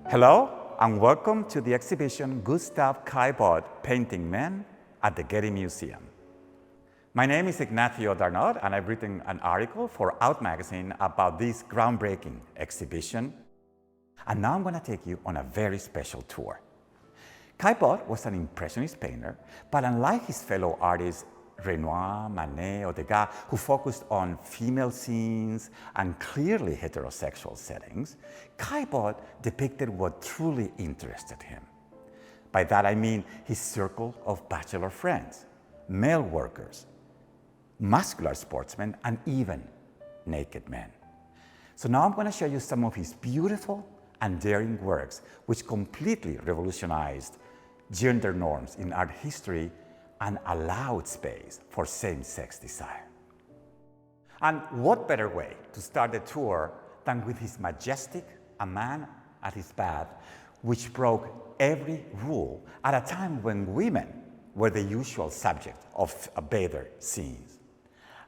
Hello and welcome to the exhibition Gustave Caillebotte Painting Men at the Getty Museum. My name is Ignacio Darnaude and I've written an article for Out magazine about this groundbreaking exhibition. And now I'm going to take you on a very special tour. Caillebotte was an Impressionist painter, but unlike his fellow artists Renoir, Manet, or Degas, who focused on female scenes and clearly heterosexual settings, Caillebotte depicted what truly interested him. By that I mean his circle of bachelor friends, male workers, muscular sportsmen, and even naked men. So now I'm going to show you some of his beautiful and daring works which completely revolutionized gender norms in art history and allowed space for same-sex desire. And what better way to start the tour than with his majestic A Man at His Bath, which broke every rule at a time when women were the usual subject of bather scenes.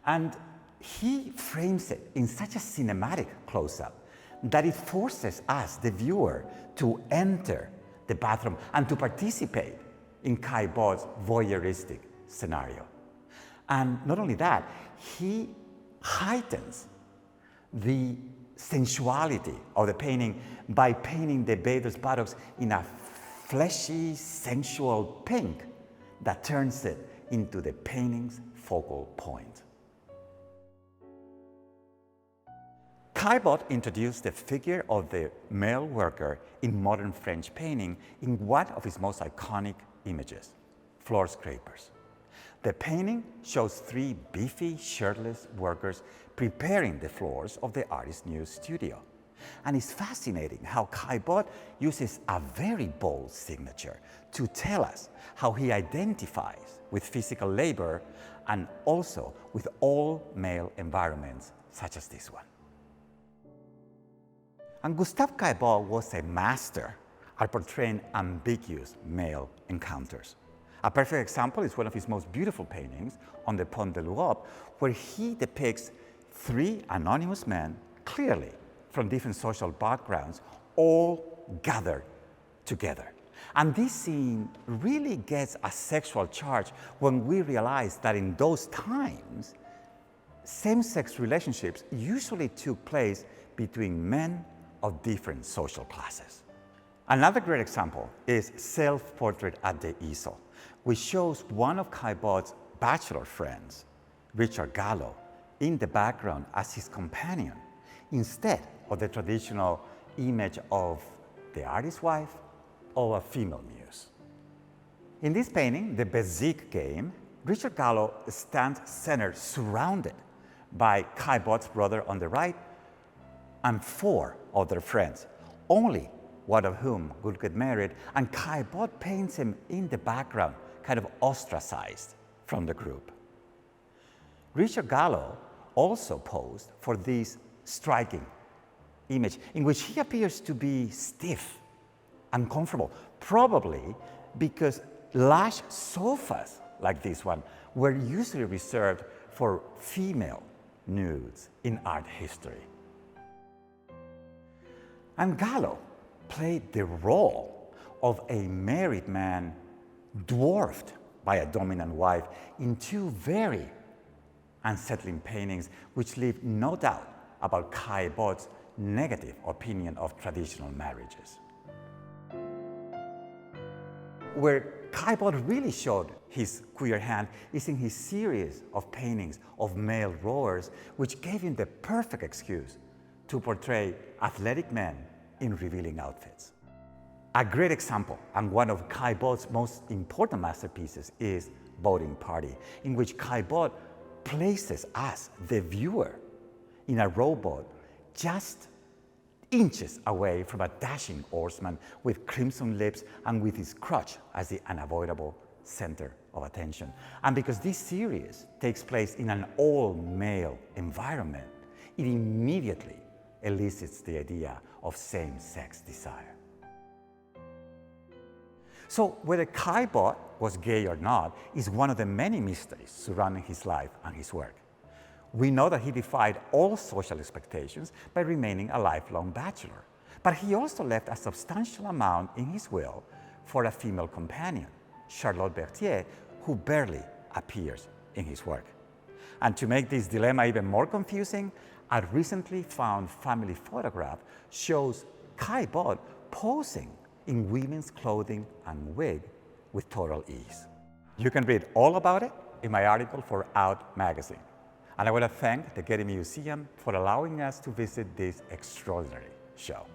And he frames it in such a cinematic close-up that it forces us, the viewer, to enter the bathroom and to participate in Caillebotte's voyeuristic scenario. And not only that, he heightens the sensuality of the painting by painting the bather's buttocks in a fleshy, sensual pink that turns it into the painting's focal point. Caillebotte introduced the figure of the male worker in modern French painting in one of his most iconic images, floor scrapers. The painting shows three beefy, shirtless workers preparing the floors of the artist's new studio. And it's fascinating how Caillebotte uses a very bold signature to tell us how he identifies with physical labor and also with all male environments such as this one. And Gustave Caillebotte was a master at portraying ambiguous male encounters. A perfect example is one of his most beautiful paintings on the Pont de l'Europe, where he depicts three anonymous men, clearly from different social backgrounds, all gathered together. And this scene really gets a sexual charge when we realize that in those times, same-sex relationships usually took place between men of different social classes. Another great example is Self-Portrait at the Easel, which shows one of Caillebotte's bachelor friends, Richard Gallo, in the background as his companion, instead of the traditional image of the artist's wife or a female muse. In this painting, The Bezique Game, Richard Gallo stands centered, surrounded by Caillebotte's brother on the right and four other friends, only one of whom would get married, and Caillebotte paints him in the background, kind of ostracized from the group. Richard Gallo also posed for this striking image in which he appears to be stiff, uncomfortable, probably because lush sofas like this one were usually reserved for female nudes in art history. And Gallo played the role of a married man dwarfed by a dominant wife in two very unsettling paintings which leave no doubt about Caillebotte's negative opinion of traditional marriages. Where Caillebotte really showed his queer hand is in his series of paintings of male rowers, which gave him the perfect excuse to portray athletic men in revealing outfits. A great example, and one of Caillebotte's most important masterpieces, is Boating Party, in which Caillebotte places us, the viewer, in a rowboat just inches away from a dashing oarsman with crimson lips and with his crotch as the unavoidable center of attention. And because this series takes place in an all-male environment, it immediately elicits the idea of same-sex desire. So whether Caillebotte was gay or not is one of the many mysteries surrounding his life and his work. We know that he defied all social expectations by remaining a lifelong bachelor. But he also left a substantial amount in his will for a female companion, Charlotte Berthier, who barely appears in his work. And to make this dilemma even more confusing, a recently found family photograph shows Caillebotte posing in women's clothing and wig with total ease. You can read all about it in my article for Out magazine. And I want to thank the Getty Museum for allowing us to visit this extraordinary show.